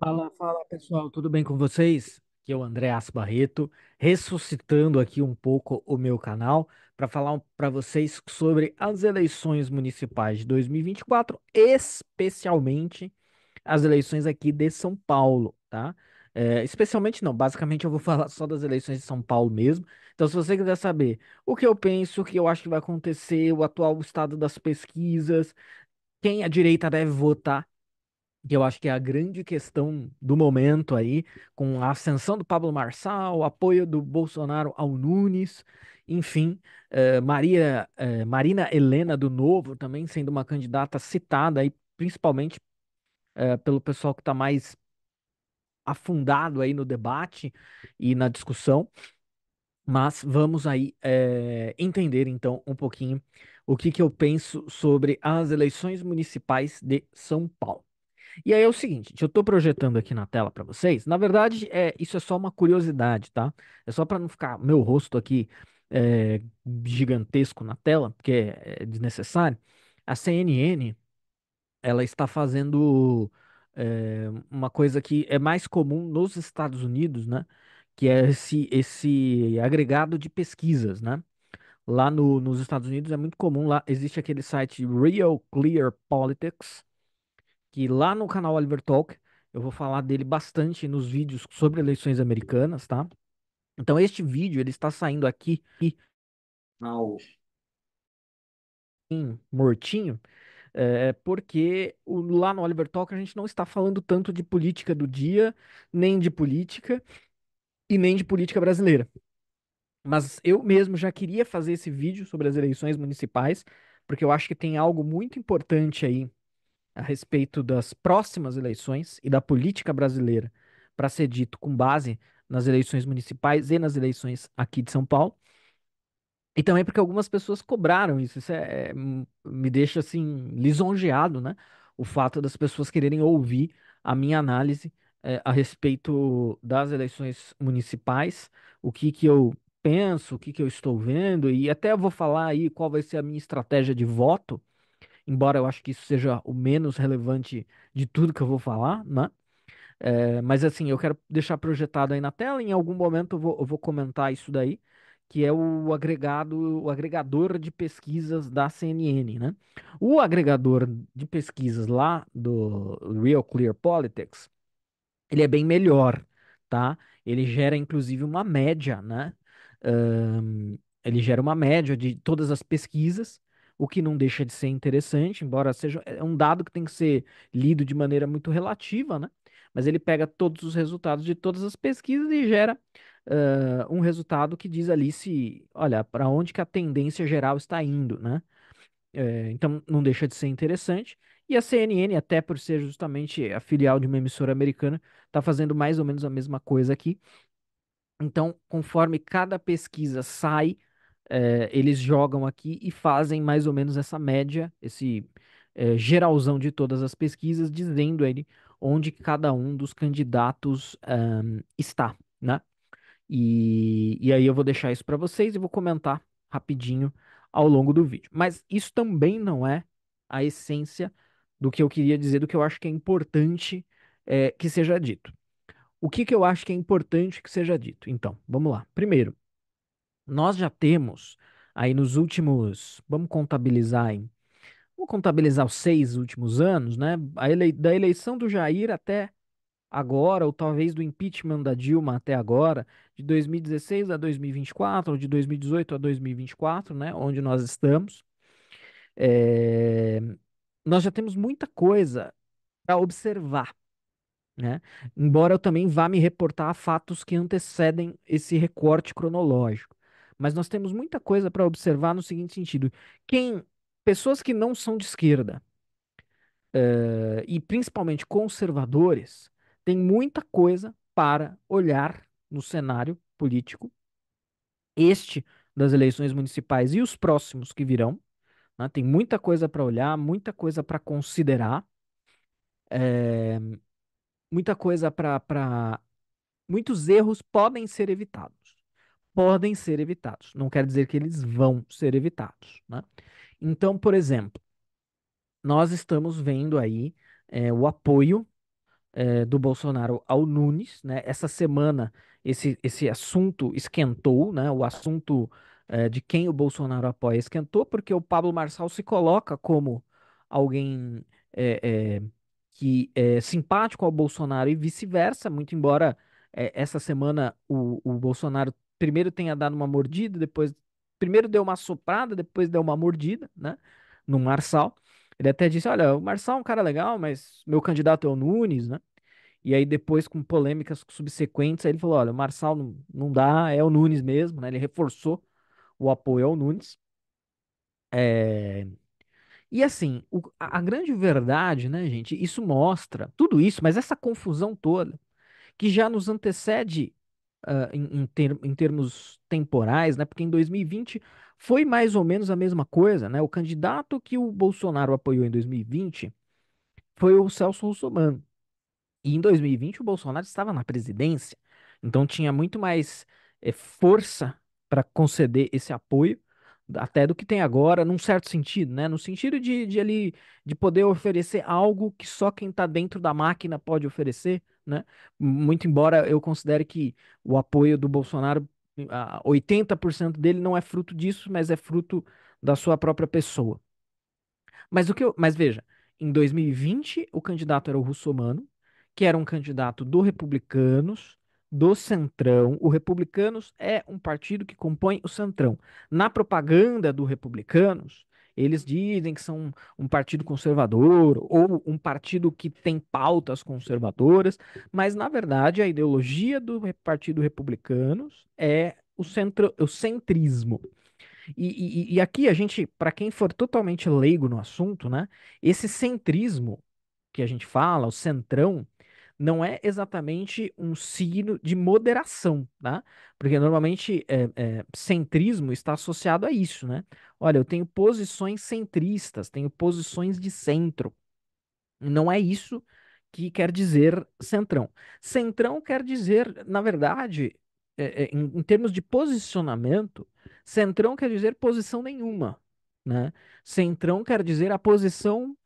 Fala, fala pessoal, tudo bem com vocês? Aqui é o André Barreto, ressuscitando aqui um pouco o meu canal para falar para vocês sobre as eleições municipais de 2024, especialmente as eleições aqui de São Paulo, tá? Especialmente não, basicamente eu vou falar só das eleições de São Paulo mesmo. Então, se você quiser saber o que eu penso, o que eu acho que vai acontecer, o atual estado das pesquisas, quem a direita deve votar, que eu acho que é a grande questão do momento aí, com a ascensão do Pablo Marçal, o apoio do Bolsonaro ao Nunes, enfim, Marina Helena do Novo também sendo uma candidata citada aí, principalmente pelo pessoal que está mais afundado aí no debate e na discussão. Mas vamos aí entender então um pouquinho o que que eu penso sobre as eleições municipais de São Paulo. E aí é o seguinte, eu estou projetando aqui na tela para vocês. Na verdade, isso é só uma curiosidade, tá? É só para não ficar meu rosto aqui é, gigantesco na tela, porque é desnecessário. A CNN, ela está fazendo uma coisa que é mais comum nos Estados Unidos, né? Que é esse agregado de pesquisas, né? Lá nos Estados Unidos é muito comum, lá existe aquele site Real Clear Politics, que lá no canal Oliver Talk eu vou falar dele bastante nos vídeos sobre eleições americanas, tá? Então este vídeo ele está saindo aqui ao mortinho, porque lá no Oliver Talk a gente não está falando tanto de política do dia, nem de política e nem de política brasileira. Mas eu mesmo já queria fazer esse vídeo sobre as eleições municipais, porque eu acho que tem algo muito importante aí a respeito das próximas eleições e da política brasileira para ser dito com base nas eleições municipais e nas eleições aqui de São Paulo. E também porque algumas pessoas cobraram isso. Me deixa assim lisonjeado, né? O fato das pessoas quererem ouvir a minha análise a respeito das eleições municipais, o que que eu penso, o que que eu estou vendo, e até eu vou falar aí qual vai ser a minha estratégia de voto, embora eu acho que isso seja o menos relevante de tudo que eu vou falar, né? Mas assim, eu quero deixar projetado aí na tela, em algum momento eu vou comentar isso daí, que é o agregador de pesquisas da CNN, né? O agregador de pesquisas lá do Real Clear Politics, ele é bem melhor, tá? Ele gera inclusive uma média, né? Ele gera uma média de todas as pesquisas, o que não deixa de ser interessante, embora seja um dado que tem que ser lido de maneira muito relativa, né? Mas ele pega todos os resultados de todas as pesquisas e gera um resultado que diz ali se, olha, para onde que a tendência geral está indo, né? Então não deixa de ser interessante. E a CNN, até por ser justamente a filial de uma emissora americana, está fazendo mais ou menos a mesma coisa aqui. Então, conforme cada pesquisa sai, eles jogam aqui e fazem mais ou menos essa média, esse geralzão de todas as pesquisas, dizendo ele onde cada um dos candidatos está, né? E aí eu vou deixar isso para vocês e vou comentar rapidinho ao longo do vídeo. Mas isso também não é a essência do que eu queria dizer, do que eu acho que é importante que seja dito. O que que eu acho que é importante que seja dito? Então, vamos lá. Primeiro, nós já temos aí nos últimos, vamos contabilizar os 6 últimos anos, né? Da eleição do Jair até agora, ou talvez do impeachment da Dilma até agora, de 2016 a 2024, ou de 2018 a 2024, né, onde nós estamos, é, nós já temos muita coisa para observar, né? Embora eu também vá me reportar a fatos que antecedem esse recorte cronológico. Mas nós temos muita coisa para observar no seguinte sentido: quem pessoas que não são de esquerda, e principalmente conservadores, têm muita coisa para olhar no cenário político, este das eleições municipais e os próximos que virão, né? Tem muita coisa para olhar, muita coisa para considerar, é, muita coisa para. Muitos erros podem ser evitados. Podem ser evitados. Não quer dizer que eles vão ser evitados, né? Então, por exemplo, nós estamos vendo aí o apoio do Bolsonaro ao Nunes, né? Essa semana esse assunto esquentou, né? O assunto de quem o Bolsonaro apoia esquentou, porque o Pablo Marçal se coloca como alguém é, é, que é simpático ao Bolsonaro e vice-versa, muito embora essa semana o Bolsonaro primeiro tenha dado uma mordida, depois primeiro deu uma soprada, depois deu uma mordida, né? No Marçal. Ele até disse: Olha, o Marçal é um cara legal, mas meu candidato é o Nunes, né? E aí, depois, com polêmicas subsequentes, aí ele falou: Olha, o Marçal não dá, é o Nunes mesmo, né? Ele reforçou o apoio ao Nunes. É, E assim, a grande verdade, né, gente? Isso mostra tudo isso, mas essa confusão toda, que já nos antecede em termos temporais, né? Porque em 2020 foi mais ou menos a mesma coisa, né? O candidato que o Bolsonaro apoiou em 2020 foi o Celso Russomano. E em 2020 o Bolsonaro estava na presidência, então tinha muito mais força para conceder esse apoio, até do que tem agora, num certo sentido, né? No sentido de poder oferecer algo que só quem está dentro da máquina pode oferecer, né? Muito embora eu considere que o apoio do Bolsonaro, 80% dele não é fruto disso, mas é fruto da sua própria pessoa. Mas veja, em 2020 o candidato era o Russomano, que era um candidato do Republicanos, do Centrão. O Republicanos é um partido que compõe o Centrão. Na propaganda do Republicanos, eles dizem que são um partido conservador ou um partido que tem pautas conservadoras, mas na verdade a ideologia do Partido Republicanos é o centrismo. E aqui a gente, para quem for totalmente leigo no assunto, né, esse centrismo que a gente fala, o centrão, não é exatamente um signo de moderação, tá? Porque normalmente centrismo está associado a isso, né? Olha, eu tenho posições centristas, tenho posições de centro. Não é isso que quer dizer centrão. Centrão quer dizer, na verdade, em termos de posicionamento, centrão quer dizer posição nenhuma, né? Centrão quer dizer a posição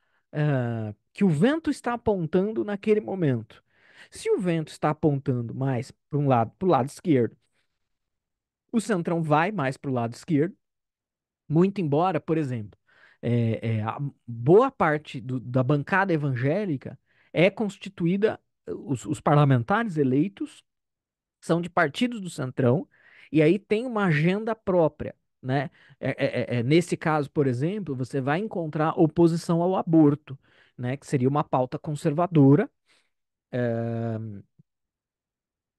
que o vento está apontando naquele momento. Se o vento está apontando mais para o lado esquerdo, o centrão vai mais para o lado esquerdo. Muito embora, por exemplo, a boa parte da bancada evangélica é constituída, os parlamentares eleitos são de partidos do Centrão, e aí tem uma agenda própria, né? Nesse caso, por exemplo, você vai encontrar oposição ao aborto, né? Que seria uma pauta conservadora.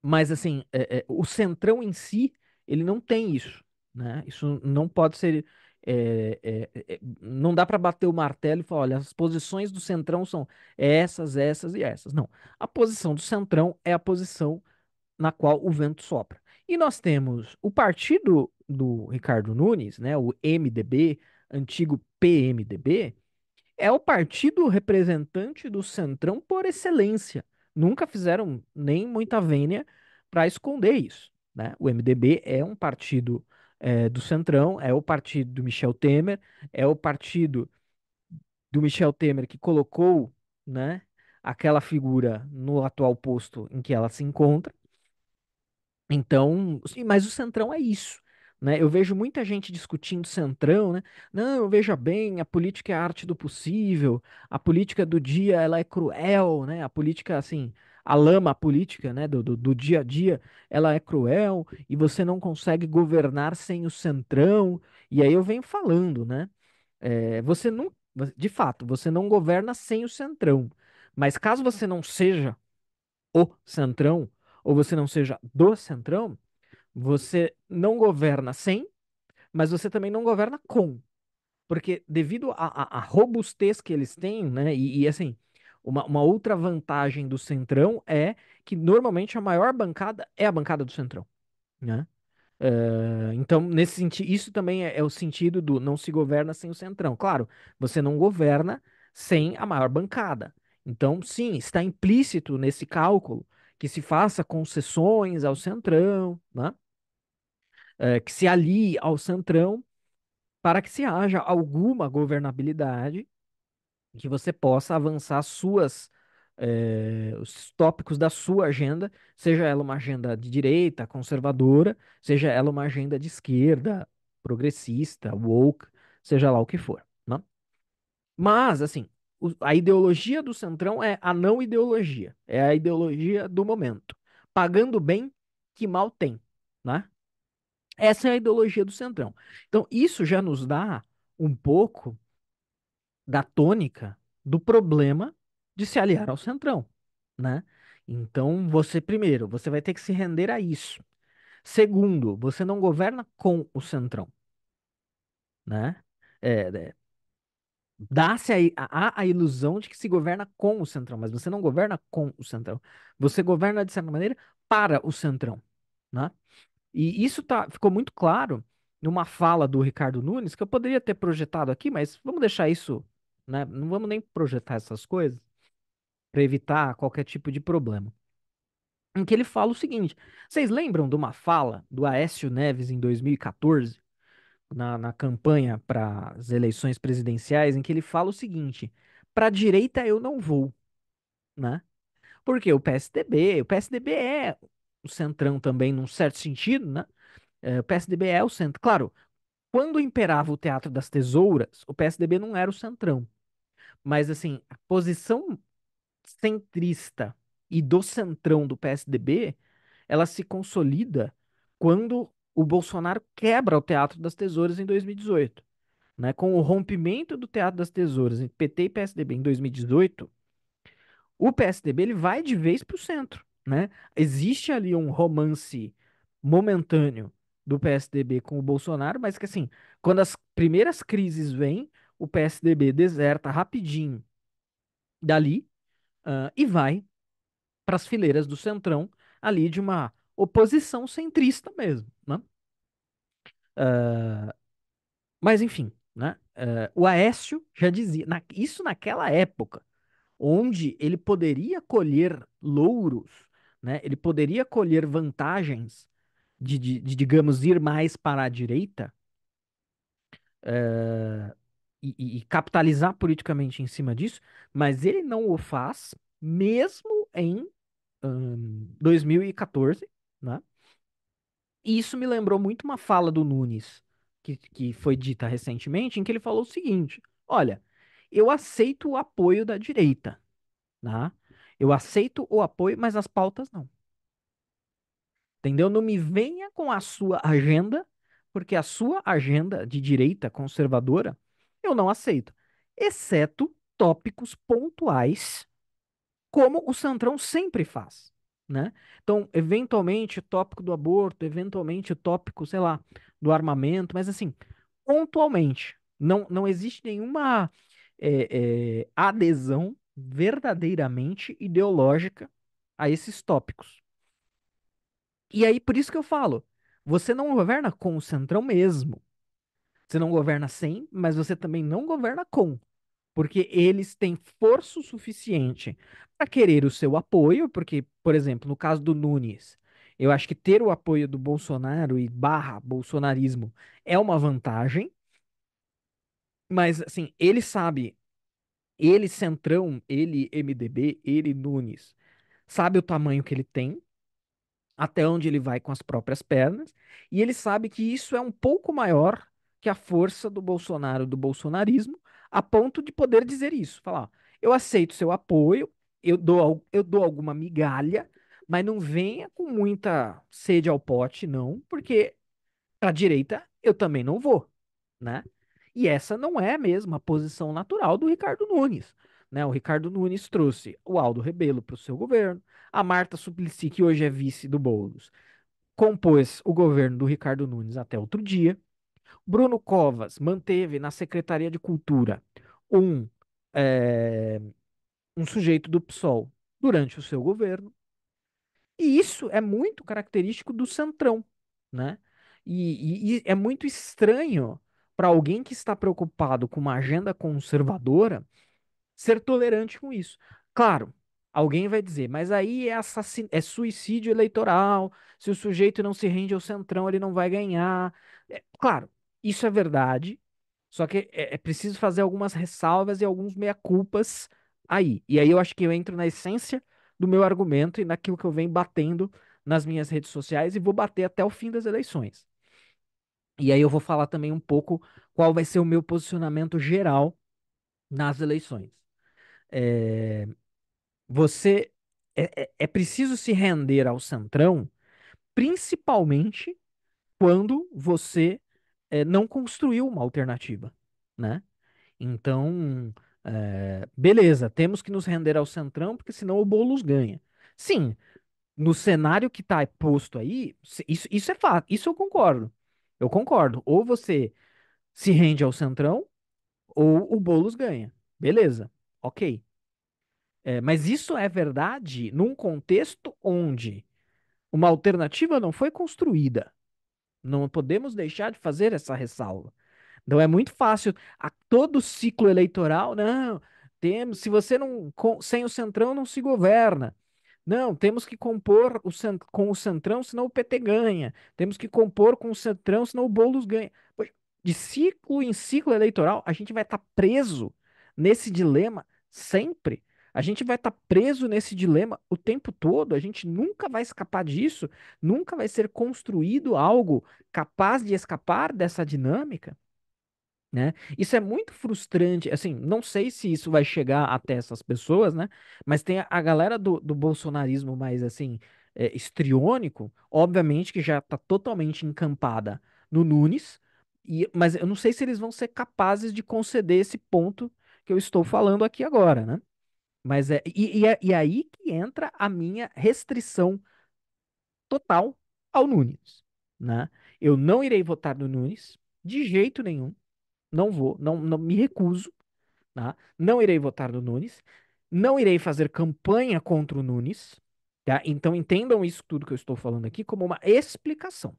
Mas assim, o Centrão em si, ele não tem isso, né? Isso não pode ser. Não dá para bater o martelo e falar, olha, as posições do Centrão são essas, essas e essas. Não. A posição do Centrão é a posição na qual o vento sopra. E nós temos o partido do Ricardo Nunes, né? O MDB, antigo PMDB, é o partido representante do Centrão por excelência. Nunca fizeram nem muita vênia para esconder isso, né? O MDB é um partido do Centrão, é o partido do Michel Temer, é o partido do Michel Temer que colocou, né, aquela figura no atual posto em que ela se encontra. Então, sim, mas o Centrão é isso, né? Eu vejo muita gente discutindo Centrão, né? Não, veja bem, a política é a arte do possível, a política do dia, ela é cruel, né? A política, assim, a lama política, né, do dia a dia, ela é cruel e você não consegue governar sem o Centrão. E aí eu venho falando, né? Você não, de fato, você não governa sem o Centrão. Mas caso você não seja o Centrão, ou você não seja do Centrão, você não governa sem, mas você também não governa com. Porque devido à robustez que eles têm, né? Assim, uma outra vantagem do Centrão é que normalmente a maior bancada é a bancada do Centrão, né? Então, nesse sentido, isso também é o sentido do não se governa sem o Centrão. Claro, você não governa sem a maior bancada. Então, sim, está implícito nesse cálculo que se faça concessões ao Centrão, né? Que se alie ao Centrão para que se haja alguma governabilidade que você possa avançar suas os tópicos da sua agenda, seja ela uma agenda de direita, conservadora, seja ela uma agenda de esquerda, progressista, woke, seja lá o que for, né? Mas, assim, a ideologia do Centrão é a não ideologia, é a ideologia do momento. Pagando bem, que mal tem, né? Essa é a ideologia do Centrão. Então, isso já nos dá um pouco da tônica do problema de se aliar ao Centrão, né? Então, primeiro, você vai ter que se render a isso. Segundo, você não governa com o Centrão, né? É, dá-se a ilusão de que se governa com o Centrão, mas você não governa com o Centrão. Você governa, de certa maneira, para o Centrão, né? E isso ficou muito claro numa fala do Ricardo Nunes, que eu poderia ter projetado aqui, mas vamos deixar isso, né? Não vamos nem projetar essas coisas para evitar qualquer tipo de problema. Em que ele fala o seguinte: vocês lembram de uma fala do Aécio Neves em 2014, na campanha para as eleições presidenciais, em que ele fala o seguinte: para a direita eu não vou, né? Porque o PSDB é o centrão também, num certo sentido, né? O PSDB é o centro. Claro, quando imperava o Teatro das Tesouras, o PSDB não era o centrão. Mas, assim, a posição centrista e do centrão do PSDB, ela se consolida quando o Bolsonaro quebra o Teatro das Tesouras em 2018, né? Com o rompimento do Teatro das Tesouras entre PT e PSDB em 2018, o PSDB ele vai de vez para o centro, né? Existe ali um romance momentâneo do PSDB com o Bolsonaro, mas que assim, quando as primeiras crises vêm, o PSDB deserta rapidinho dali, e vai para as fileiras do Centrão, ali de uma oposição centrista mesmo, né? Mas enfim, né? O Aécio já dizia, isso naquela época, onde ele poderia colher louros, né? Ele poderia colher vantagens digamos, ir mais para a direita, e capitalizar politicamente em cima disso, mas ele não o faz, mesmo em 2014, né? E isso me lembrou muito uma fala do Nunes, que foi dita recentemente, em que ele falou o seguinte: olha, eu aceito o apoio da direita, né? Eu aceito o apoio, mas as pautas não. Entendeu? Não me venha com a sua agenda, porque a sua agenda de direita conservadora eu não aceito, exceto tópicos pontuais, como o Centrão sempre faz, né? Então, eventualmente, o tópico do aborto, eventualmente, o tópico, sei lá, do armamento, mas assim, pontualmente. Não existe nenhuma adesão verdadeiramente ideológica a esses tópicos. E aí, por isso que eu falo, você não governa com o Centrão mesmo. Você não governa sem, mas você também não governa com. Porque eles têm força o suficiente para querer o seu apoio, porque, por exemplo, no caso do Nunes, eu acho que ter o apoio do Bolsonaro e barra bolsonarismo é uma vantagem, mas assim, ele sabe, ele Centrão, ele MDB, ele Nunes, sabe o tamanho que ele tem, até onde ele vai com as próprias pernas, e ele sabe que isso é um pouco maior que a força do Bolsonaro, do bolsonarismo, a ponto de poder dizer isso, falar, ó, eu aceito seu apoio, eu dou alguma migalha, mas não venha com muita sede ao pote, não, porque para a direita eu também não vou, né? E essa não é mesmo a posição natural do Ricardo Nunes. Né? O Ricardo Nunes trouxe o Aldo Rebelo para o seu governo, a Marta Suplicy, que hoje é vice do Boulos, compôs o governo do Ricardo Nunes até outro dia. Bruno Covas manteve na Secretaria de Cultura um, é, um sujeito do PSOL durante o seu governo. E isso é muito característico do Centrão, né? E é muito estranho para alguém que está preocupado com uma agenda conservadora ser tolerante com isso. Claro, alguém vai dizer, mas aí é suicídio eleitoral. Se o sujeito não se rende ao Centrão, ele não vai ganhar. Claro, isso é verdade. Só que é preciso fazer algumas ressalvas e alguns meia-culpas aí. E aí eu acho que eu entro na essência do meu argumento e naquilo que eu venho batendo nas minhas redes sociais e vou bater até o fim das eleições. E aí eu vou falar também um pouco qual vai ser o meu posicionamento geral nas eleições. É, você é preciso se render ao Centrão, principalmente quando você não construiu uma alternativa, né? Então, beleza, temos que nos render ao Centrão, porque senão o Boulos ganha. Sim, no cenário que está posto aí, isso é fato, isso eu concordo. Eu concordo. Ou você se rende ao Centrão, ou o Boulos ganha. Beleza, ok. Mas isso é verdade num contexto onde uma alternativa não foi construída. Não podemos deixar de fazer essa ressalva. Não é muito fácil. A todo ciclo eleitoral, não, temos, se você não, sem o Centrão não se governa. Não, temos que compor com o Centrão, senão o PT ganha. Temos que compor com o Centrão, senão o Boulos ganha. Poxa, de ciclo em ciclo eleitoral, a gente vai estar preso nesse dilema sempre. A gente vai estar preso nesse dilema o tempo todo. A gente nunca vai escapar disso. Nunca vai ser construído algo capaz de escapar dessa dinâmica, né? Isso é muito frustrante, assim, não sei se isso vai chegar até essas pessoas, né? Mas tem a galera do bolsonarismo mais, assim, histriônico, obviamente que já tá totalmente encampada no Nunes, mas eu não sei se eles vão ser capazes de conceder esse ponto que eu estou falando aqui agora, né? Mas e aí que entra a minha restrição total ao Nunes, né? Eu não irei votar no Nunes, de jeito nenhum. Não vou, não me recuso, tá? Não irei votar no Nunes, não irei fazer campanha contra o Nunes, tá? Então entendam isso tudo que eu estou falando aqui como uma explicação,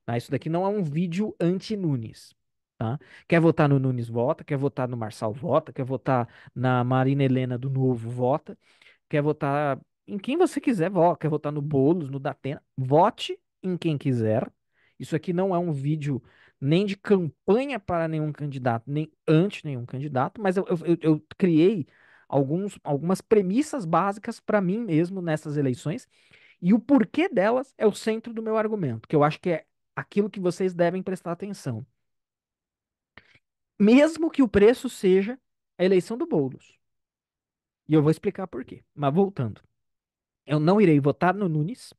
tá? Isso daqui não é um vídeo anti-Nunes, tá? Quer votar no Nunes, vota, quer votar no Marçal, vota, quer votar na Marina Helena do Novo, vota, quer votar em quem você quiser, vota, quer votar no Boulos, no Datena, vote em quem quiser. Isso aqui não é um vídeo nem de campanha para nenhum candidato, nem anti nenhum candidato, mas eu criei algumas premissas básicas para mim mesmo nessas eleições, e o porquê delas é o centro do meu argumento, que eu acho que é aquilo que vocês devem prestar atenção. Mesmo que o preço seja a eleição do Boulos. E eu vou explicar por quê. Mas voltando. Eu não irei votar no Nunes,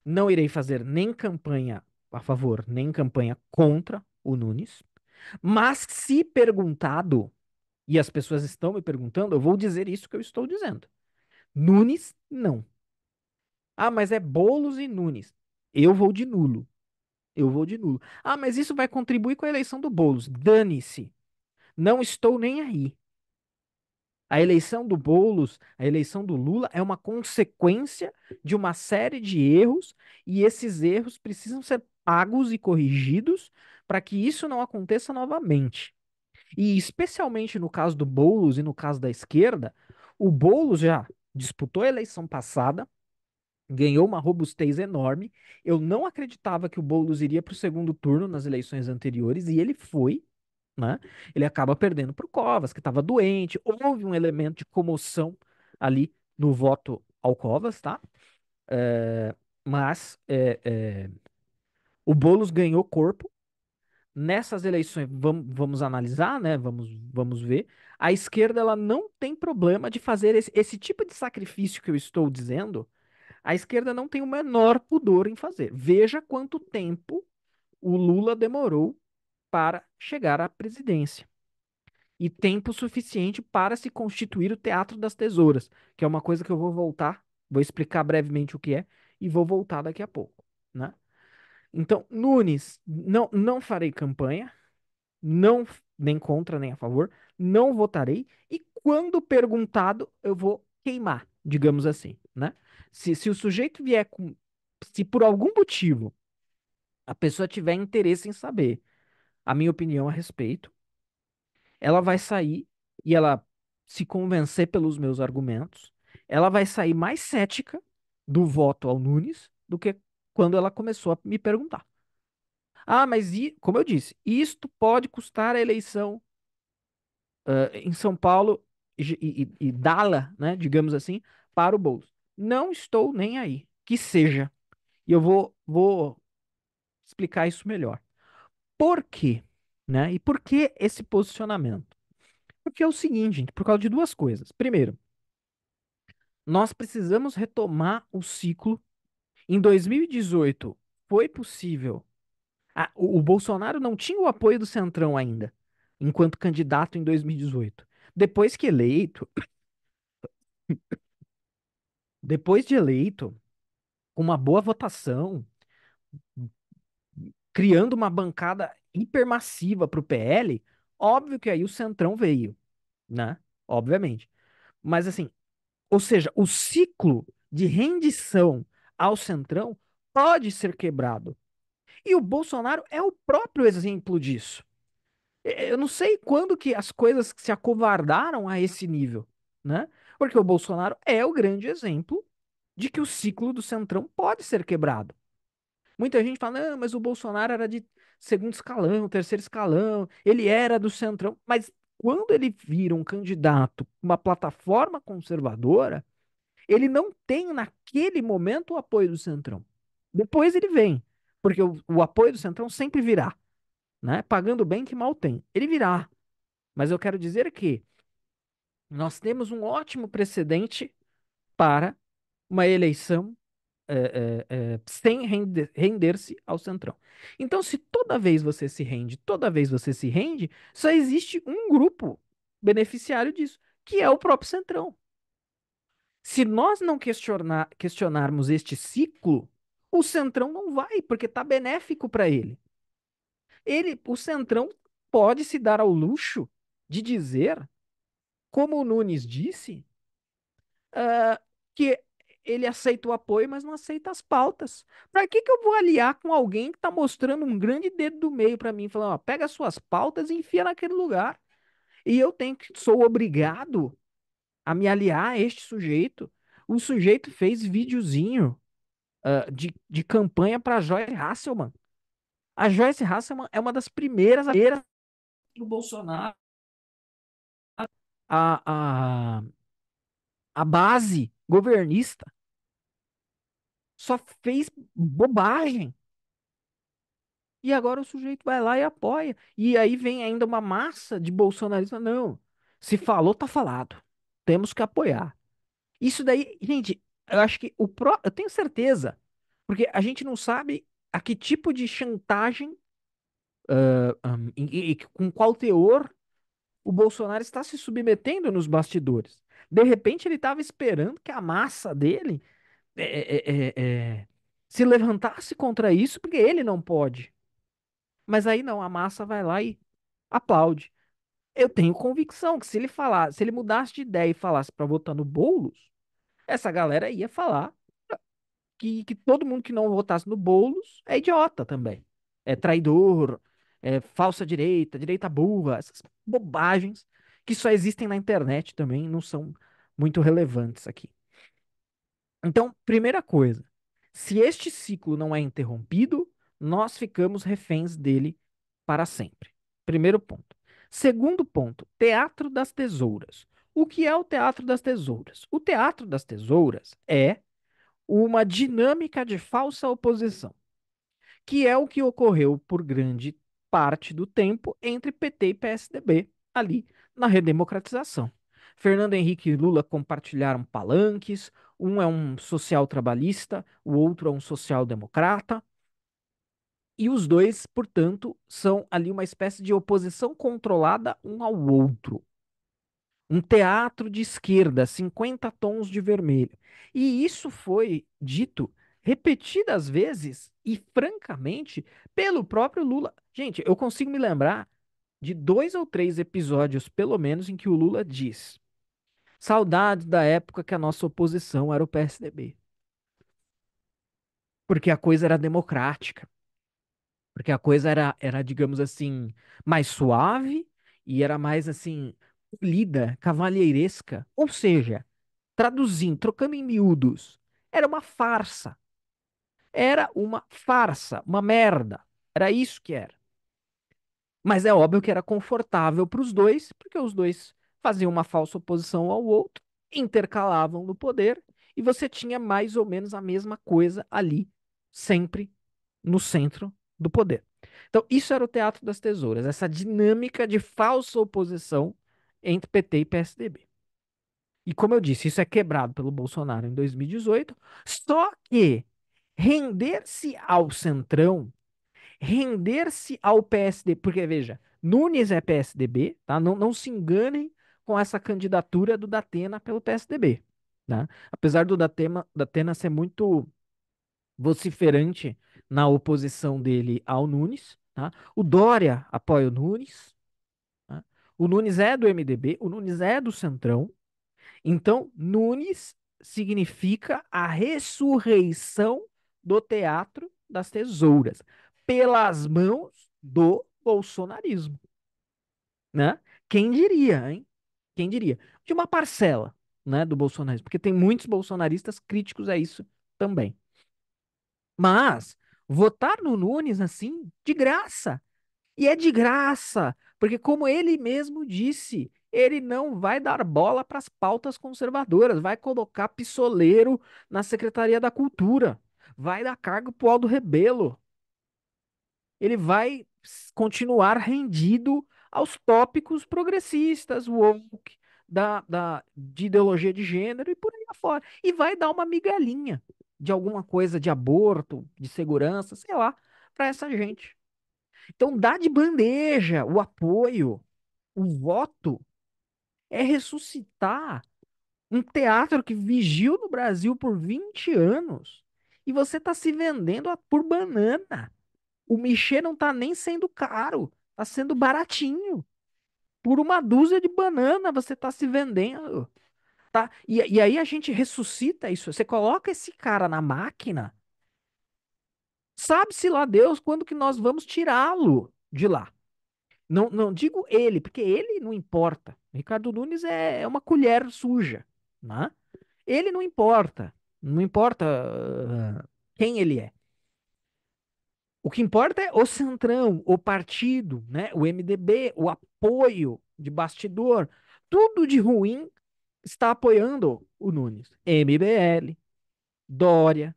não irei fazer nem campanha a favor, nem campanha contra o Nunes. Mas se perguntado, e as pessoas estão me perguntando, eu vou dizer isso que eu estou dizendo. Nunes, não. Ah, mas é Boulos e Nunes. Eu vou de nulo. Eu vou de nulo. Ah, mas isso vai contribuir com a eleição do Boulos. Dane-se. Não estou nem aí. A eleição do Boulos, a eleição do Lula é uma consequência de uma série de erros e esses erros precisam ser pagos e corrigidos para que isso não aconteça novamente. E especialmente no caso do Boulos e no caso da esquerda, o Boulos já disputou a eleição passada, ganhou uma robustez enorme. Eu não acreditava que o Boulos iria para o segundo turno nas eleições anteriores e ele foi, né? Ele acaba perdendo para o Covas, que estava doente. Houve um elemento de comoção ali no voto ao Covas, tá? Mas o Boulos ganhou corpo. Nessas eleições, vamos analisar, né? Vamos ver. A esquerda ela não tem problema de fazer esse tipo de sacrifício que eu estou dizendo. A esquerda não tem o menor pudor em fazer. Veja quanto tempo o Lula demorou para chegar à presidência. E tempo suficiente para se constituir o Teatro das Tesouras, que é uma coisa que eu vou voltar, vou explicar brevemente o que é e vou voltar daqui a pouco, né? Então, Nunes, não farei campanha, não nem contra nem a favor, não votarei e quando perguntado eu vou queimar, digamos assim, né? Se o sujeito vier com, se por algum motivo a pessoa tiver interesse em saber a minha opinião a respeito, ela vai sair e ela se convencer pelos meus argumentos, ela vai sair mais cética do voto ao Nunes do que quando ela começou a me perguntar. Ah, mas como eu disse, isto pode custar a eleição em São Paulo. e dá-la, né, digamos assim, para o bolso. Não estou nem aí. Que seja. E eu vou explicar isso melhor. Por quê? Né? E por que esse posicionamento? Porque é o seguinte, gente, por causa de duas coisas. Primeiro, nós precisamos retomar o ciclo. Em 2018, foi possível. O Bolsonaro não tinha o apoio do Centrão ainda, enquanto candidato em 2018. Depois que eleito, depois de eleito, com uma boa votação, criando uma bancada hipermassiva para o PL, óbvio que aí o Centrão veio, né? Obviamente. Mas assim, ou seja, o ciclo de rendição ao Centrão pode ser quebrado. E o Bolsonaro é o próprio exemplo disso. Eu não sei quando que as coisas se acovardaram a esse nível, né? Porque o Bolsonaro é o grande exemplo de que o ciclo do Centrão pode ser quebrado. Muita gente fala, não, mas o Bolsonaro era de segundo escalão, terceiro escalão, ele era do Centrão. Mas quando ele vira um candidato com uma plataforma conservadora, ele não tem naquele momento o apoio do Centrão. Depois ele vem, porque o apoio do Centrão sempre virá, né? Pagando bem que mal tem. Ele virá. Mas eu quero dizer que nós temos um ótimo precedente para uma eleição sem render-se ao Centrão. Então, se toda vez você se rende, toda vez você se rende, só existe um grupo beneficiário disso, que é o próprio Centrão. Se nós não questionarmos este ciclo, o Centrão não vai, porque está benéfico para ele. O Centrão pode se dar ao luxo de dizer, como o Nunes disse, ah, que ele aceita o apoio, mas não aceita as pautas. Para que que eu vou aliar com alguém que está mostrando um grande dedo do meio para mim, falando, ó, pega as suas pautas e enfia naquele lugar. E eu sou obrigado a me aliar a este sujeito. O sujeito fez videozinho de campanha para Joyce Hasselman. A Joyce Hasselman é uma das primeiras do Bolsonaro, a, a, a base governista só fez bobagem. E agora o sujeito vai lá e apoia. E aí vem ainda uma massa de bolsonaristas. Não, se falou, tá falado. Temos que apoiar. Isso daí, gente, eu acho que eu tenho certeza, porque a gente não sabe a que tipo de chantagem, e com qual teor o Bolsonaro está se submetendo nos bastidores. De repente, ele estava esperando que a massa dele é, é, é, é, se levantasse contra isso, porque ele não pode. Mas aí não, a massa vai lá e aplaude. Eu tenho convicção que se ele mudasse de ideia e falasse para votar no Boulos, essa galera ia falar que todo mundo que não votasse no Boulos é idiota também. É traidor, é falsa direita, direita burra, essas bobagens que só existem na internet também, não são muito relevantes aqui. Então, primeira coisa, se este ciclo não é interrompido, nós ficamos reféns dele para sempre. Primeiro ponto. Segundo ponto, Teatro das Tesouras. O que é o Teatro das Tesouras? O Teatro das Tesouras é uma dinâmica de falsa oposição, que é o que ocorreu por grande parte do tempo entre PT e PSDB, ali na redemocratização. Fernando Henrique e Lula compartilharam palanques, um é um social-trabalhista, o outro é um social-democrata, e os dois, portanto, são ali uma espécie de oposição controlada um ao outro. Um teatro de esquerda, 50 tons de vermelho. E isso foi dito repetidas vezes e, francamente, pelo próprio Lula. Gente, eu consigo me lembrar de dois ou três episódios, pelo menos, em que o Lula diz: saudades da época que a nossa oposição era o PSDB. Porque a coisa era democrática. Porque a coisa era, digamos assim, mais suave e era mais, assim, lida, cavalheiresca. Ou seja, traduzindo, trocando em miúdos, era uma farsa. Era uma farsa, uma merda. Era isso que era. Mas é óbvio que era confortável para os dois, porque os dois faziam uma falsa oposição ao outro, intercalavam no poder, e você tinha mais ou menos a mesma coisa ali, sempre no centro do poder. Então, isso era o Teatro das Tesouras, essa dinâmica de falsa oposição entre PT e PSDB. E como eu disse, isso é quebrado pelo Bolsonaro em 2018, só que render-se ao Centrão, render-se ao PSD, porque veja, Nunes é PSDB, tá? Não se enganem com essa candidatura do Datena pelo PSDB, tá? Apesar do Datena ser muito vociferante na oposição dele ao Nunes, tá? O Dória apoia o Nunes, tá? O Nunes é do MDB, o Nunes é do Centrão, então Nunes significa a ressurreição do Teatro das Tesouras pelas mãos do bolsonarismo, né? Quem diria, hein? Quem diria? De uma parcela, né, do bolsonarismo, porque tem muitos bolsonaristas críticos a isso também. Mas votar no Nunes assim, de graça. E é de graça, porque como ele mesmo disse, ele não vai dar bola para as pautas conservadoras, vai colocar pisoleiro na Secretaria da Cultura, vai dar cargo pro Aldo Rebelo. Ele vai continuar rendido aos tópicos progressistas, woke, de ideologia de gênero e por aí afora. E vai dar uma migalhinha de alguma coisa de aborto, de segurança, sei lá, para essa gente. Então dá de bandeja o apoio, o voto é ressuscitar um teatro que vigiu no Brasil por 20 anos e você está se vendendo por banana. O Michê não tá nem sendo caro, tá sendo baratinho. Por uma dúzia de banana você tá se vendendo, tá? E aí a gente ressuscita isso. Você coloca esse cara na máquina, sabe-se lá Deus quando que nós vamos tirá-lo de lá. Não digo ele, porque ele não importa. Ricardo Nunes é uma colher suja, né? Ele não importa. Não importa quem ele é. O que importa é o centrão, o partido, né? O MDB, o apoio de bastidor. Tudo de ruim está apoiando o Nunes. MBL, Dória,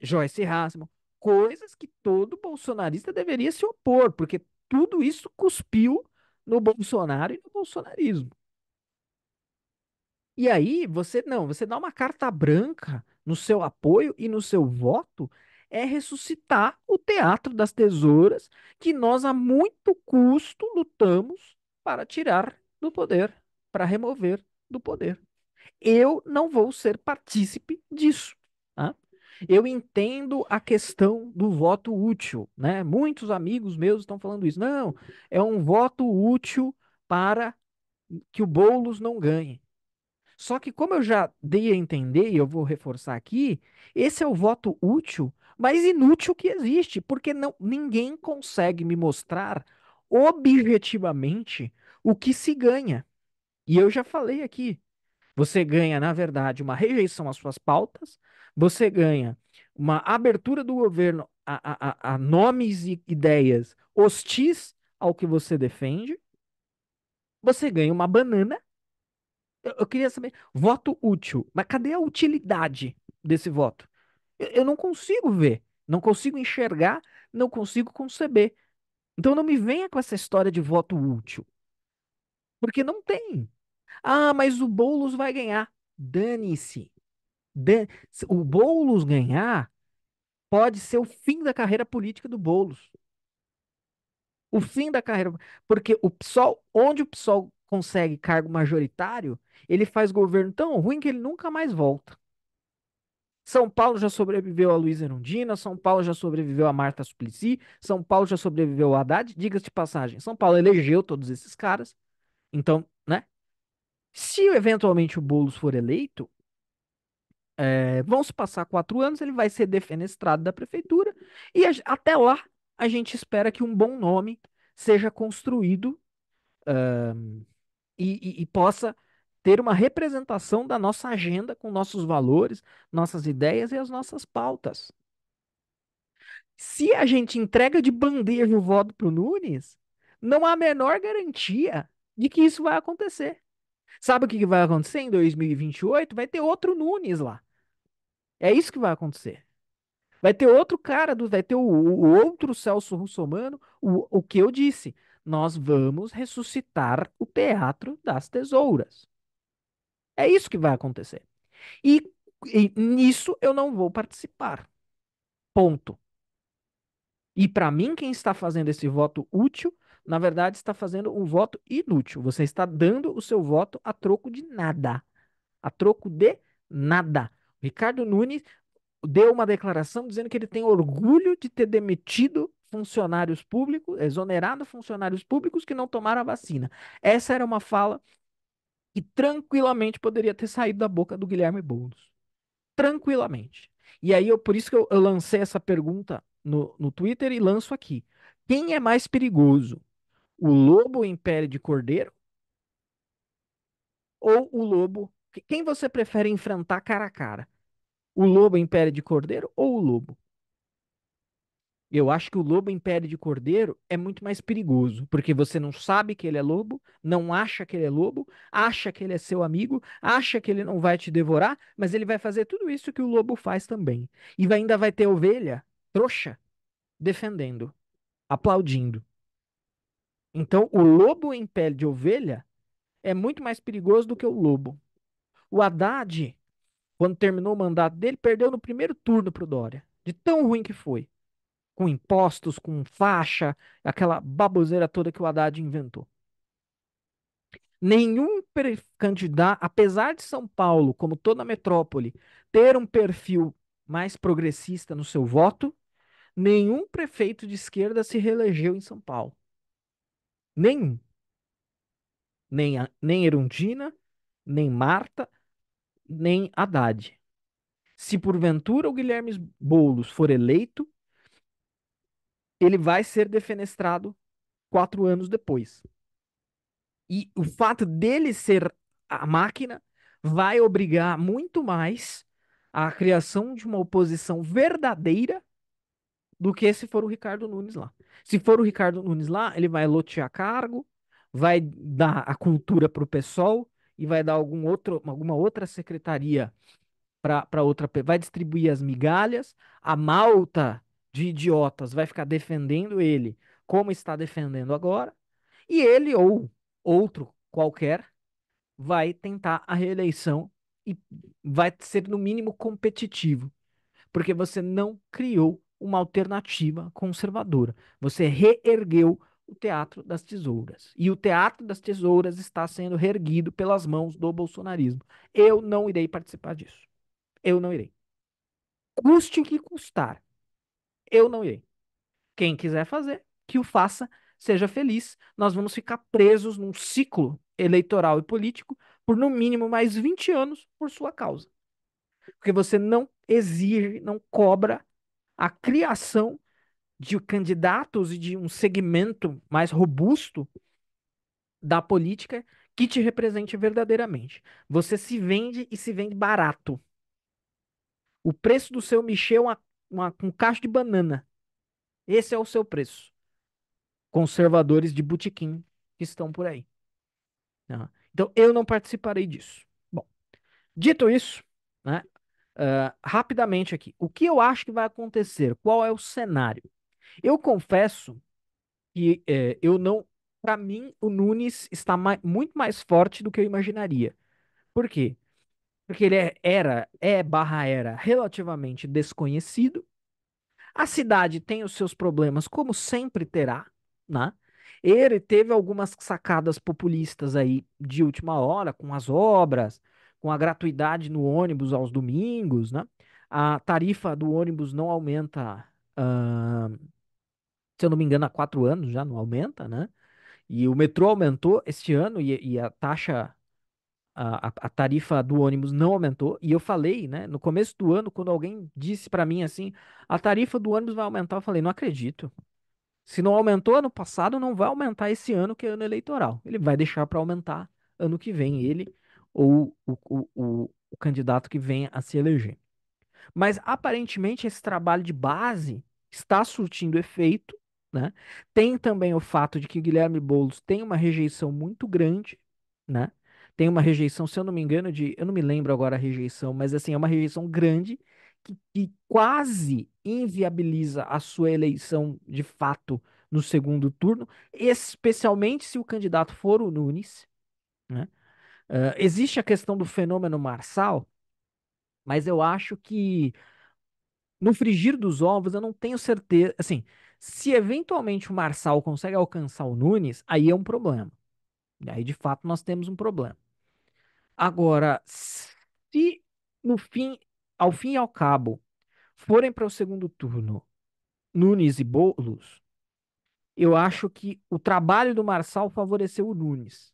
Joyce Hasselmann, coisas que todo bolsonarista deveria se opor, porque tudo isso cuspiu no Bolsonaro e no bolsonarismo. E aí, você dá uma carta branca no seu apoio e no seu voto, é ressuscitar o teatro das tesouras que nós a muito custo lutamos para tirar do poder, para remover do poder. Eu não vou ser partícipe disso, tá? Eu entendo a questão do voto útil, né? Muitos amigos meus estão falando isso. Não, é um voto útil para que o Boulos não ganhe. Só que, como eu já dei a entender, e eu vou reforçar aqui, esse é o voto útil, mas inútil que existe, porque ninguém consegue me mostrar objetivamente o que se ganha. E eu já falei aqui, você ganha, na verdade, uma rejeição às suas pautas, você ganha uma abertura do governo a nomes e ideias hostis ao que você defende, você ganha uma banana. Eu queria saber, voto útil, mas cadê a utilidade desse voto? Eu não consigo ver, não consigo enxergar, não consigo conceber. Então não me venha com essa história de voto útil, porque não tem. Ah, mas o Boulos vai ganhar. Dane-se. Se o Boulos ganhar, pode ser o fim da carreira política do Boulos. O fim da carreira. Porque o PSOL, onde o PSOL consegue cargo majoritário, ele faz governo tão ruim que ele nunca mais volta. São Paulo já sobreviveu a Luiza Erundina, São Paulo já sobreviveu a Marta Suplicy, São Paulo já sobreviveu a Haddad, diga-se de passagem. São Paulo elegeu todos esses caras. Então, né? Se eventualmente o Boulos for eleito, vão se passar 4 anos, ele vai ser defenestrado da prefeitura e até lá a gente espera que um bom nome seja construído e possa ter uma representação da nossa agenda com nossos valores, nossas ideias e as nossas pautas. Se a gente entrega de bandeja o voto pro Nunes, não há a menor garantia. de que isso vai acontecer. Sabe o que que vai acontecer em 2028? Vai ter outro Nunes lá. É isso que vai acontecer. Vai ter outro cara, vai ter o outro Celso Russomano, o que eu disse. Nós vamos ressuscitar o Teatro das Tesouras. É isso que vai acontecer. E, e nisso eu não vou participar. Ponto. E para mim, quem está fazendo esse voto útil, na verdade, está fazendo um voto inútil. Você está dando o seu voto a troco de nada. A troco de nada. Ricardo Nunes deu uma declaração dizendo que ele tem orgulho de ter demitido funcionários públicos, exonerado funcionários públicos que não tomaram a vacina. Essa era uma fala que tranquilamente poderia ter saído da boca do Guilherme Boulos. Tranquilamente. E aí, por isso que eu lancei essa pergunta no Twitter e lanço aqui. Quem é mais perigoso? O lobo em pele de cordeiro ou o lobo? Quem você prefere enfrentar cara a cara? O lobo em pele de cordeiro ou o lobo? Eu acho que o lobo em pele de cordeiro é muito mais perigoso, porque você não sabe que ele é lobo, não acha que ele é lobo, acha que ele é seu amigo, acha que ele não vai te devorar, mas ele vai fazer tudo isso que o lobo faz também. E ainda vai ter ovelha, trouxa, defendendo, aplaudindo. Então, o lobo em pele de ovelha é muito mais perigoso do que o lobo. O Haddad, quando terminou o mandato dele, perdeu no primeiro turno pro Dória, de tão ruim que foi. Com impostos, com faixa, aquela baboseira toda que o Haddad inventou. Nenhum candidato, apesar de São Paulo, como toda a metrópole, ter um perfil mais progressista no seu voto, nenhum prefeito de esquerda se reelegeu em São Paulo. Nenhum. Nem Erundina, nem Marta, nem Haddad. Se porventura o Guilherme Boulos for eleito, ele vai ser defenestrado 4 anos depois. E o fato dele ser a máquina vai obrigar muito mais a criação de uma oposição verdadeira do que se for o Ricardo Nunes lá. Se for o Ricardo Nunes lá, ele vai lotear cargo, vai dar a cultura para o PSOL e vai dar alguma outra secretaria para outra, vai distribuir as migalhas, a malta de idiotas vai ficar defendendo ele como está defendendo agora, e ele ou outro qualquer vai tentar a reeleição e vai ser no mínimo competitivo, porque você não criou uma alternativa conservadora. Você reergueu o Teatro das Tesouras. E o Teatro das Tesouras está sendo reerguido pelas mãos do bolsonarismo. Eu não irei participar disso. Eu não irei. Custe o que custar. Eu não irei. Quem quiser fazer, que o faça, seja feliz. Nós vamos ficar presos num ciclo eleitoral e político por no mínimo mais 20 anos por sua causa. Porque você não exige, não cobra a criação de candidatos e de um segmento mais robusto da política que te represente verdadeiramente. Você se vende e se vende barato. O preço do seu Michel é um cacho de banana. Esse é o seu preço. Conservadores de botequim que estão por aí. Tá? Então, eu não participarei disso. Bom, dito isso, né, rapidamente aqui, o que eu acho que vai acontecer? Qual é o cenário? Eu confesso que eu não. Para mim, o Nunes está muito mais forte do que eu imaginaria. Por quê? Porque ele era relativamente desconhecido. A cidade tem os seus problemas, como sempre terá, né? Ele teve algumas sacadas populistas aí de última hora, com as obras, com a gratuidade no ônibus aos domingos, né? A tarifa do ônibus não aumenta, se eu não me engano, há 4 anos já não aumenta, né? E o metrô aumentou este ano e a taxa, a tarifa do ônibus não aumentou. E eu falei, né, no começo do ano, quando alguém disse pra mim assim, a tarifa do ônibus vai aumentar, eu falei, não acredito. Se não aumentou ano passado, não vai aumentar esse ano, que é ano eleitoral. Ele vai deixar para aumentar ano que vem, ele ou o candidato que venha a se eleger. Mas aparentemente esse trabalho de base está surtindo efeito, né? Tem também o fato de que o Guilherme Boulos tem uma rejeição muito grande, né? Tem uma rejeição, se eu não me engano, eu não me lembro agora a rejeição, mas assim, é uma rejeição grande que quase inviabiliza a sua eleição de fato no segundo turno, especialmente se o candidato for o Nunes, né? Existe a questão do fenômeno Marçal, mas eu acho que no frigir dos ovos, eu não tenho certeza. Assim, se eventualmente o Marçal consegue alcançar o Nunes, aí é um problema. E aí, de fato, nós temos um problema. Agora, se no fim, ao fim e ao cabo, forem para o segundo turno Nunes e Boulos, eu acho que o trabalho do Marçal favoreceu o Nunes.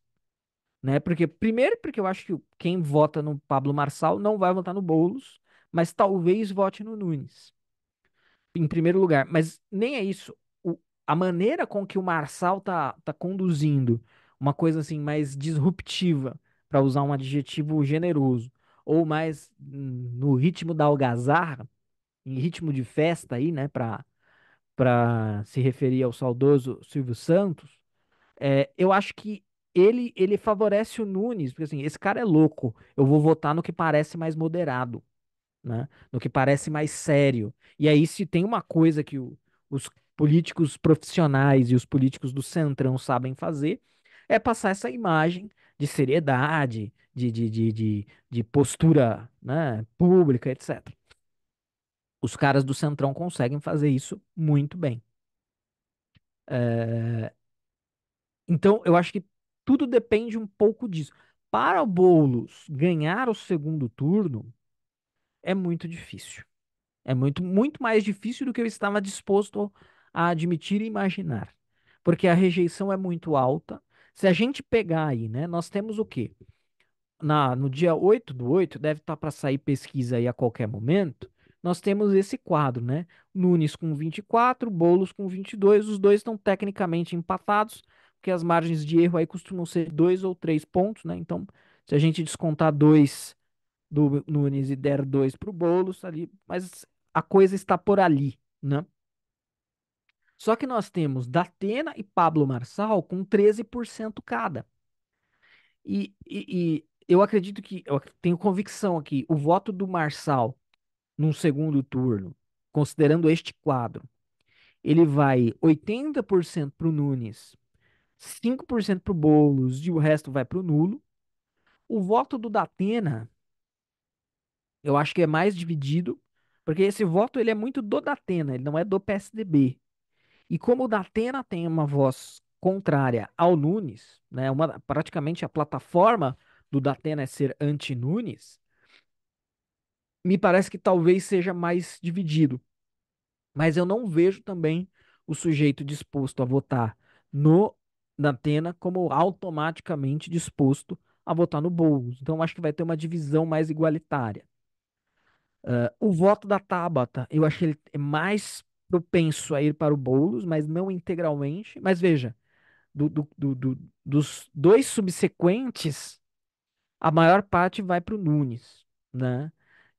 Né? Porque, primeiro, porque eu acho que quem vota no Pablo Marçal não vai votar no Boulos, mas talvez vote no Nunes. Em primeiro lugar. Mas nem é isso. A maneira com que o Marçal tá conduzindo uma coisa assim mais disruptiva, para usar um adjetivo generoso, ou mais no ritmo da algazarra, em ritmo de festa aí, né, para se referir ao saudoso Silvio Santos, eu acho que ele favorece o Nunes, porque assim, esse cara é louco. Eu vou votar no que parece mais moderado, né? No que parece mais sério. E aí, se tem uma coisa que os políticos profissionais e os políticos do Centrão sabem fazer, é passar essa imagem de seriedade, de postura, né, pública, etc. Os caras do Centrão conseguem fazer isso muito bem. É, Então, eu acho que tudo depende um pouco disso. Para o Boulos ganhar o segundo turno, é muito difícil. É muito mais difícil do que eu estava disposto a admitir e imaginar. Porque a rejeição é muito alta. Se a gente pegar aí, né, nós temos o quê? No dia 8/8, deve estar para sair pesquisa aí a qualquer momento. Nós temos esse quadro, né? Nunes com 24, Boulos com 22. Os dois estão tecnicamente empatados, porque as margens de erro aí costumam ser 2 ou 3 pontos, né? Então, se a gente descontar 2 do Nunes e der 2 para o Boulos ali, mas a coisa está por ali, né? Só que nós temos Datena e Pablo Marçal com 13% cada. E eu acredito que, eu tenho convicção aqui, o voto do Marçal num segundo turno, considerando este quadro, ele vai 80% para o Nunes, 5% para o Boulos e o resto vai para o nulo. O voto do Datena, eu acho que é mais dividido, porque esse voto ele é muito do Datena, ele não é do PSDB. E como o Datena tem uma voz contrária ao Nunes, né, praticamente a plataforma do Datena é ser anti-Nunes, me parece que talvez seja mais dividido. Mas eu não vejo também o sujeito disposto a votar no Datena como automaticamente disposto a votar no Boulos. Então, eu acho que vai ter uma divisão mais igualitária. O voto da Tabata, eu acho que ele é mais propenso a ir para o Boulos, mas não integralmente. Mas veja, dos dois subsequentes, a maior parte vai para o Nunes, né?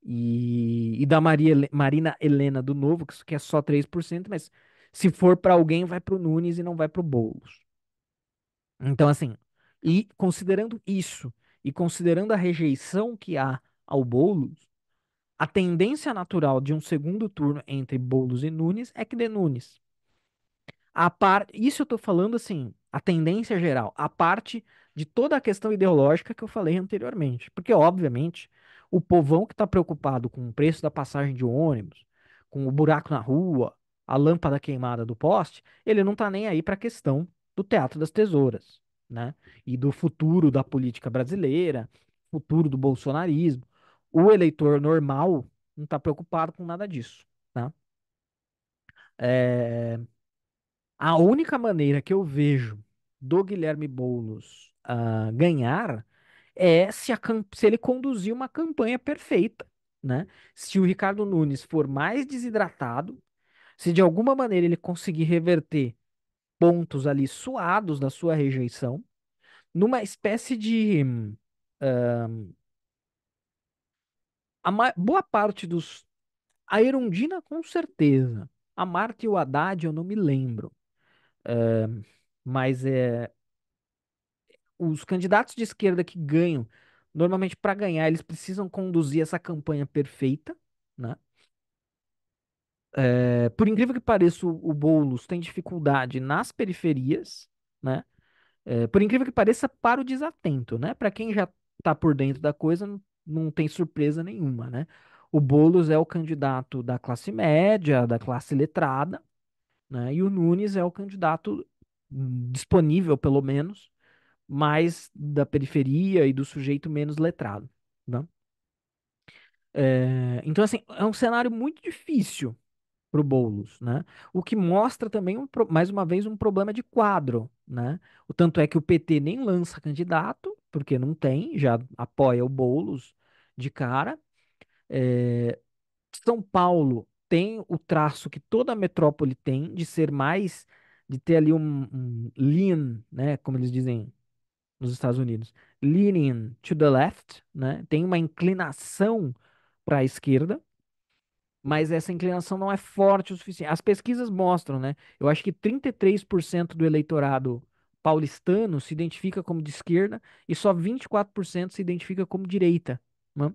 E da Marina Helena do Novo, que é só 3%, mas se for para alguém, vai para o Nunes e não vai para o Boulos. Então, assim, e considerando isso, e considerando a rejeição que há ao Boulos, a tendência natural de um segundo turno entre Boulos e Nunes é que dê Nunes. Isso eu tô falando assim, a tendência geral, a parte de toda a questão ideológica que eu falei anteriormente. Porque, obviamente, o povão que está preocupado com o preço da passagem de ônibus, com o buraco na rua, a lâmpada queimada do poste, ele não tá nem aí para a questão do Teatro das Tesouras, né? E do futuro da política brasileira, futuro do bolsonarismo. O eleitor normal não tá preocupado com nada disso, tá? É, A única maneira que eu vejo do Guilherme Boulos ganhar é se ele conduzir uma campanha perfeita, né? Se o Ricardo Nunes for mais desidratado, se de alguma maneira ele conseguir reverter pontos ali suados da sua rejeição, numa espécie de boa parte dos. A Erundina, com certeza. A Marta e o Haddad, eu não me lembro. Mas os candidatos de esquerda que ganham, normalmente para ganhar, eles precisam conduzir essa campanha perfeita, né? Por incrível que pareça, o Boulos tem dificuldade nas periferias, né? Por incrível que pareça, para o desatento, né? Para quem já está por dentro da coisa, não tem surpresa nenhuma, né? O Boulos é o candidato da classe média, da classe letrada, né? E o Nunes é o candidato disponível, pelo menos, mais da periferia e do sujeito menos letrado, né? Então, assim, é um cenário muito difícil para o Boulos, né? O que mostra também, mais uma vez, um problema de quadro, né? O tanto é que o PT nem lança candidato, porque não tem, já apoia o Boulos de cara. É, São Paulo tem o traço que toda a metrópole tem, de ser mais, de ter ali um lean, né? Como eles dizem nos Estados Unidos, leaning to the left, né? Tem uma inclinação para a esquerda, mas essa inclinação não é forte o suficiente. As pesquisas mostram, né? Eu acho que 33% do eleitorado paulistano se identifica como de esquerda e só 24% se identifica como direita, né?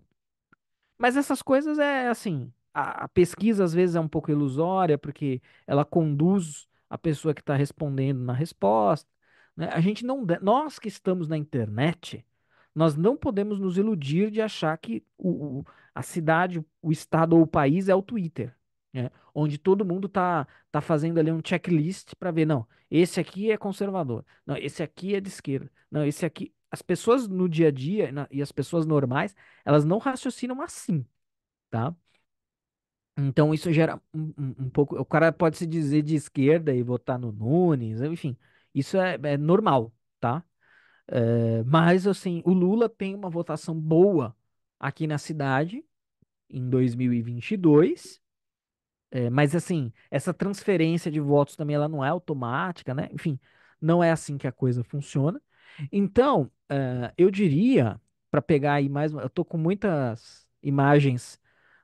Mas essas coisas é assim, a pesquisa às vezes é um pouco ilusória, porque ela conduz a pessoa que está respondendo na resposta, né? A gente não, nós que estamos na internet, nós não podemos nos iludir de achar que a cidade, o estado ou o país é o Twitter, né? Onde todo mundo tá fazendo ali um checklist para ver, não, esse aqui é conservador, não, esse aqui é de esquerda, não, esse aqui. As pessoas no dia a dia e as pessoas normais elas não raciocinam assim, tá? Então isso gera um pouco. O cara pode se dizer de esquerda e votar no Nunes, enfim, isso é normal, tá? Mas assim, o Lula tem uma votação boa aqui na cidade em 2022. Mas assim, essa transferência de votos também ela não é automática, né? Enfim, não é assim que a coisa funciona. Então, eu diria, para pegar aí mais, eu tô com muitas imagens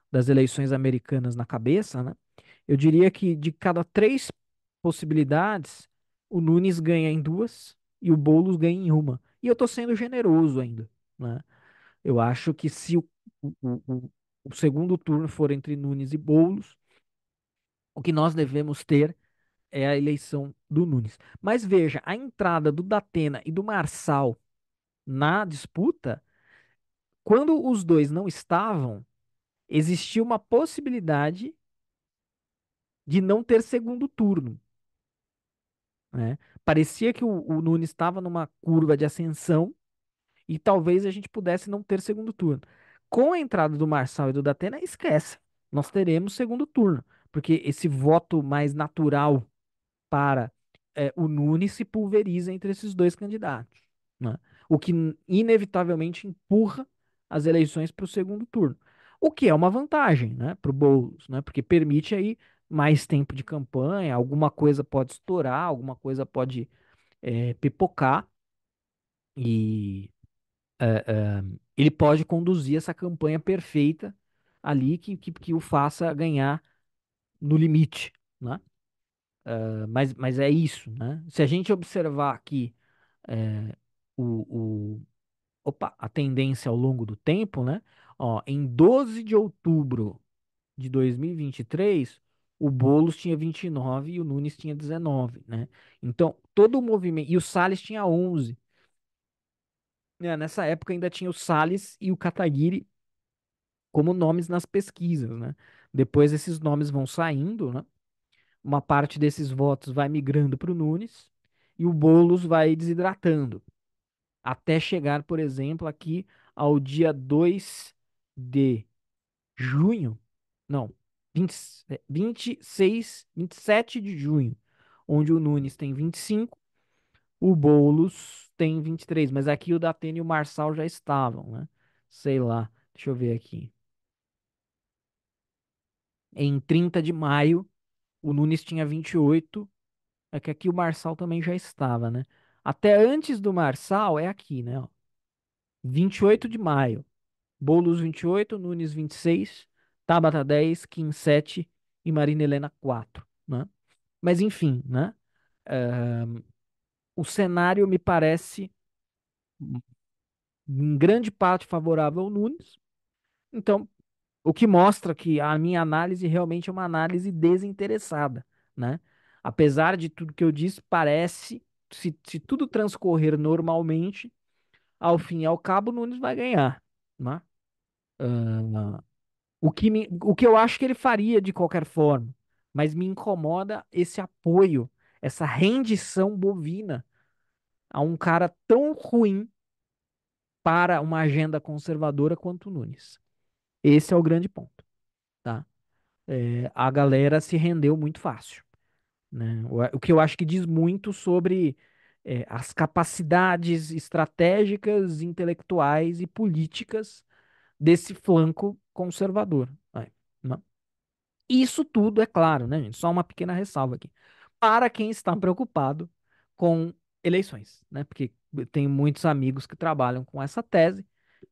das eleições americanas na cabeça, né? Eu diria que de cada três possibilidades, o Nunes ganha em duas e o Boulos ganha em uma. E eu tô sendo generoso ainda, né? Eu acho que se o, o, o o segundo turno for entre Nunes e Boulos, o que nós devemos ter é a eleição do Nunes. Mas veja, a entrada do Datena e do Marçal na disputa, quando os dois não estavam, existia uma possibilidade de não ter segundo turno, né? Parecia que o Nunes estava numa curva de ascensão e talvez a gente pudesse não ter segundo turno. Com a entrada do Marçal e do Datena, esquece. Nós teremos segundo turno, porque esse voto mais natural para o Nunes se pulveriza entre esses dois candidatos, né? O que inevitavelmente empurra as eleições para o segundo turno. O que é uma vantagem, né, para o Boulos, né? Porque permite aí mais tempo de campanha, alguma coisa pode estourar, alguma coisa pode pipocar e ele pode conduzir essa campanha perfeita ali que o faça ganhar no limite, né? Mas é isso, né? Se a gente observar aqui é, o, a tendência ao longo do tempo, né? Ó, em 12 de outubro de 2023, o Boulos tinha 29 e o Nunes tinha 19, né? Então, todo o movimento. E o Salles tinha 11. Né? Nessa época ainda tinha o Salles e o Kataguiri como nomes nas pesquisas, né? Depois esses nomes vão saindo, né? Uma parte desses votos vai migrando para o Nunes e o Boulos vai desidratando, até chegar, por exemplo, aqui ao dia 2 de junho, não, 20, 26, 27 de junho, onde o Nunes tem 25, o Boulos tem 23, mas aqui o Datena e o Marçal já estavam, né? Sei lá, deixa eu ver aqui. Em 30 de maio, o Nunes tinha 28. É que aqui o Marçal também já estava, né? Até antes do Marçal é aqui, né? Ó. 28 de maio. Boulos 28, Nunes 26, Tabata 10, Kim 7 e Marina Helena 4, né? Mas enfim, né? o cenário me parece em grande parte favorável ao Nunes. Então, o que mostra que a minha análise realmente é uma análise desinteressada, né? Apesar de tudo que eu disse, parece, se tudo transcorrer normalmente, ao fim e ao cabo, o Nunes vai ganhar, né? Ah, o que eu acho que ele faria de qualquer forma, mas me incomoda esse apoio, essa rendição bovina a um cara tão ruim para uma agenda conservadora quanto o Nunes. Esse é o grande ponto, tá? A galera se rendeu muito fácil, né? O que eu acho que diz muito sobre as capacidades estratégicas, intelectuais e políticas desse flanco conservador. Né? Isso tudo é claro, né, gente? Só uma pequena ressalva aqui. Para quem está preocupado com eleições, né? Porque eu tenho muitos amigos que trabalham com essa tese,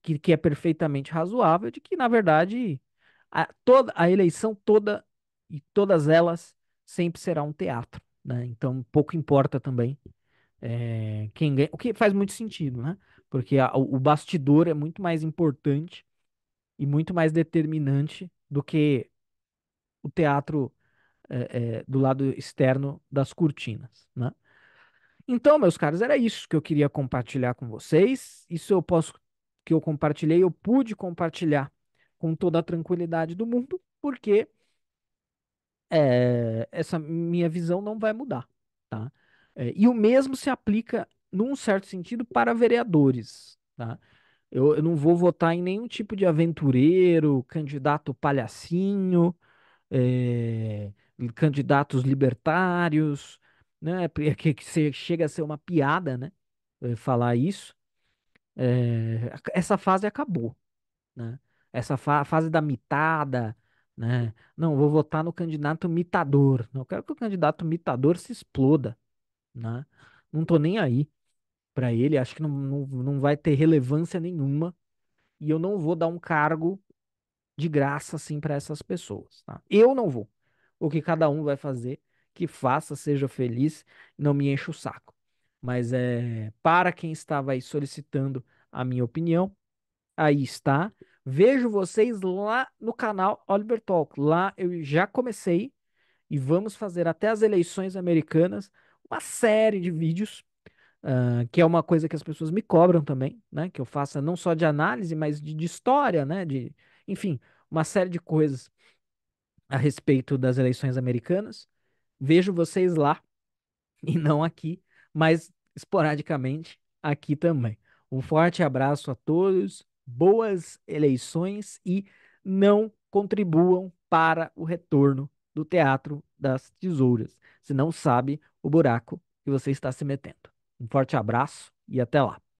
que é perfeitamente razoável, de que, na verdade, toda a eleição toda e todas elas sempre será um teatro, né? Então, pouco importa também quem ganha, o que faz muito sentido, né? Porque o bastidor é muito mais importante e muito mais determinante do que o teatro do lado externo das cortinas, né? Então, meus caros, era isso que eu queria compartilhar com vocês. Isso eu posso, que eu compartilhei, eu pude compartilhar com toda a tranquilidade do mundo, porque essa minha visão não vai mudar, tá? E o mesmo se aplica, num certo sentido, para vereadores, tá? Eu não vou votar em nenhum tipo de aventureiro, candidato palhacinho, eh, candidatos libertários, né? Chega a ser uma piada, né? Falar isso. Essa fase acabou, né? Essa fase da mitada, né? Não, vou votar no candidato mitador. Não, eu quero que o candidato mitador se exploda, né? Não tô nem aí pra ele, acho que não vai ter relevância nenhuma e eu não vou dar um cargo de graça assim para essas pessoas, tá? Eu não vou. O que cada um vai fazer, que faça, seja feliz, não me enche o saco. Mas para quem estava aí solicitando a minha opinião, aí está. Vejo vocês lá no canal Oliver Talk. Lá eu já comecei e vamos fazer até as eleições americanas uma série de vídeos, que é uma coisa que as pessoas me cobram também, né? Que eu faça não só de análise, mas de história, né? Enfim, uma série de coisas a respeito das eleições americanas. Vejo vocês lá e não aqui, mas esporadicamente aqui também. Um forte abraço a todos, boas eleições e não contribuam para o retorno do Teatro das Tesouras, se não sabe o buraco que você está se metendo. Um forte abraço e até lá.